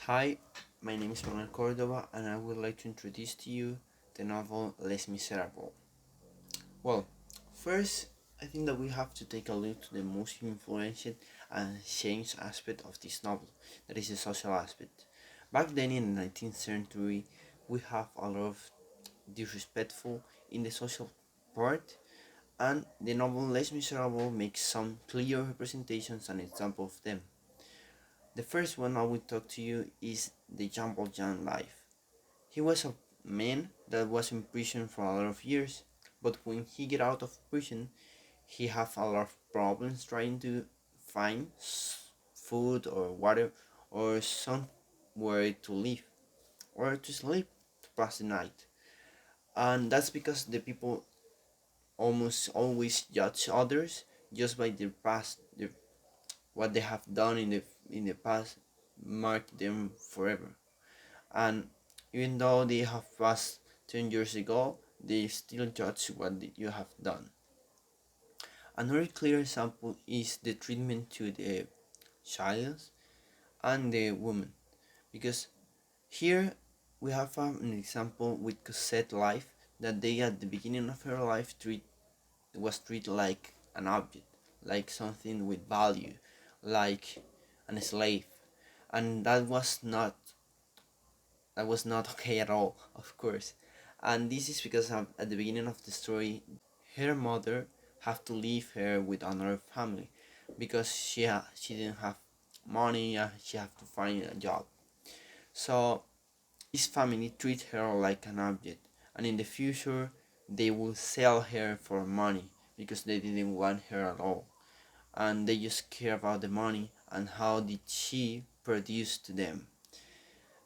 Hi, my name is Manuel Cordova, and I would like to introduce to you the novel Les Miserables. Well, first, I think that we have to take a look to the most influential and changed aspect of this novel, that is the social aspect. Back then in the 19th century, we have a lot of disrespectful in the social part, and the novel Les Miserables makes some clear representations and example of them. The first one I will talk to you is the Jean Valjean life. He was a man that was in prison for a lot of years, but when he get out of prison, he have a lot of problems trying to find food or water or somewhere to live or to sleep to pass the night. And that's because the people almost always judge others just by their past, what they have done in the past, mark them forever. And even though they have passed 10 years ago, they still judge what you have done. Another clear example is the treatment to the child and the woman, because here we have an example with Cosette life, that they at the beginning of her life was treated like an object, like something with value, like an slave, and that was not okay at all, of course. And this is because at the beginning of the story, her mother have to leave her with another family because she didn't have money. She have to find a job. So this family treat her like an object, and in the future they will sell her for money because they didn't want her at all, and they just care about the money and how did she produce to them.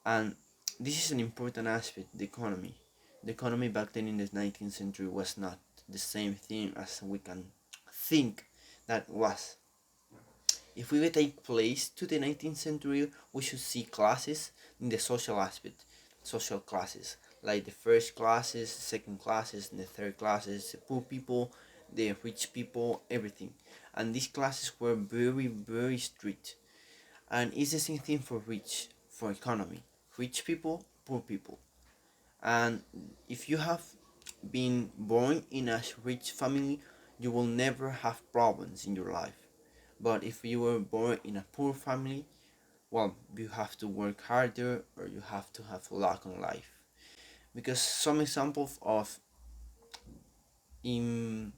And this is an important aspect, the economy. The economy back then in the 19th century was not the same thing as we can think that was. If we take place to the 19th century, we should see classes in the social aspect, social classes, like the first classes, second classes, and the third classes, the poor people, the rich people, everything. And these classes were very, very strict. And it's the same thing for economy. Rich people, poor people. And if you have been born in a rich family, you will never have problems in your life. But if you were born in a poor family, well, you have to work harder or you have to have luck in life. Because some examples of in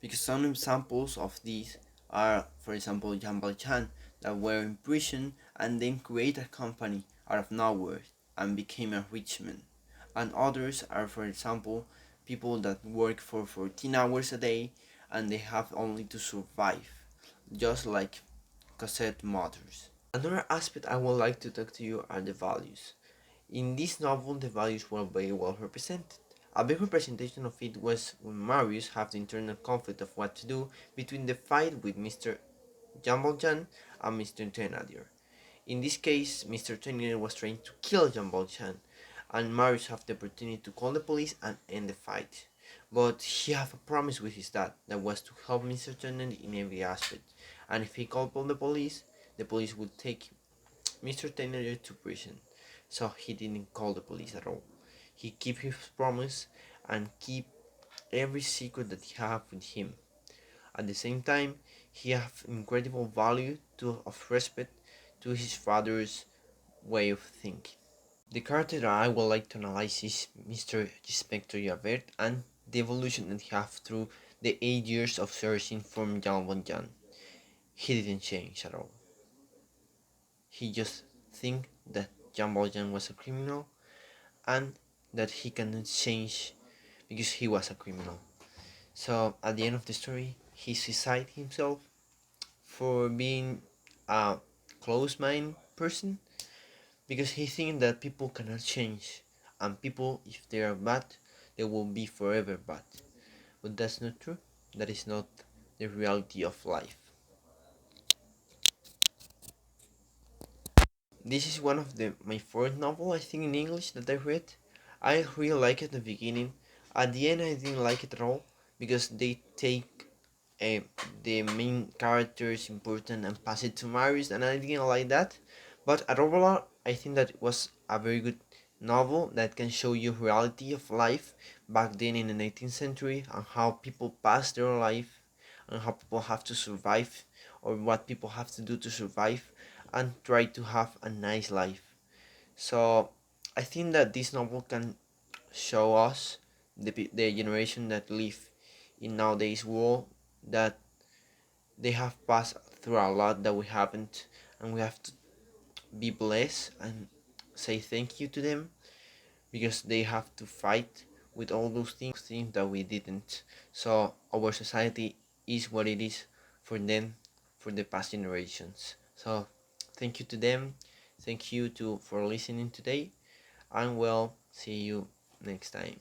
because some examples of these are, for example, Jean Valjean, that were in prison and then created a company out of nowhere and became a rich man. And others are, for example, people that work for 14 hours a day and they have only to survive, just like Cosette mothers. Another aspect I would like to talk to you are the values. In this novel, the values were very well represented. A big representation of it was when Marius had the internal conflict of what to do between the fight with Mr. Jean Valjean and Mr. Thénardier. In this case, Mr. Thénardier was trying to kill Jean Valjean, and Marius had the opportunity to call the police and end the fight. But he had a promise with his dad that was to help Mr. Thénardier in every aspect, and if he called the police would take Mr. Thénardier to prison. So he didn't call the police at all. He kept his promise and keep every secret that he had with him. At the same time, he had incredible value of respect to his father's way of thinking. The character that I would like to analyze is Mr. Inspector Javert and the evolution that he had through the 8 years of searching for Jean Valjean. He didn't change at all. He just think that Jean Valjean was a criminal and that he cannot change because he was a criminal. So at the end of the story, he suicide himself for being a close-minded person because he thinks that people cannot change, and people, if they are bad, they will be forever bad. But that's not true. That is not the reality of life. This is one of my fourth novel, I think, in English that I read. I really liked it at the beginning. At the end, I didn't like it at all because they take uh, the main character is important and pass it to Marius, and I didn't like that. But at overall, I think that it was a very good novel that can show you reality of life back then in the 19th century, and how people pass their life, and how people have to survive, or what people have to do to survive and try to have a nice life. So I think that this novel can show us the generation that live in nowadays world, that they have passed through a lot that we haven't, and we have to be blessed and say thank you to them, because they have to fight with all those things that we didn't. So our society is what it is for them, for the past generations. So thank you to them, thank you to for listening today, and well, see you next time.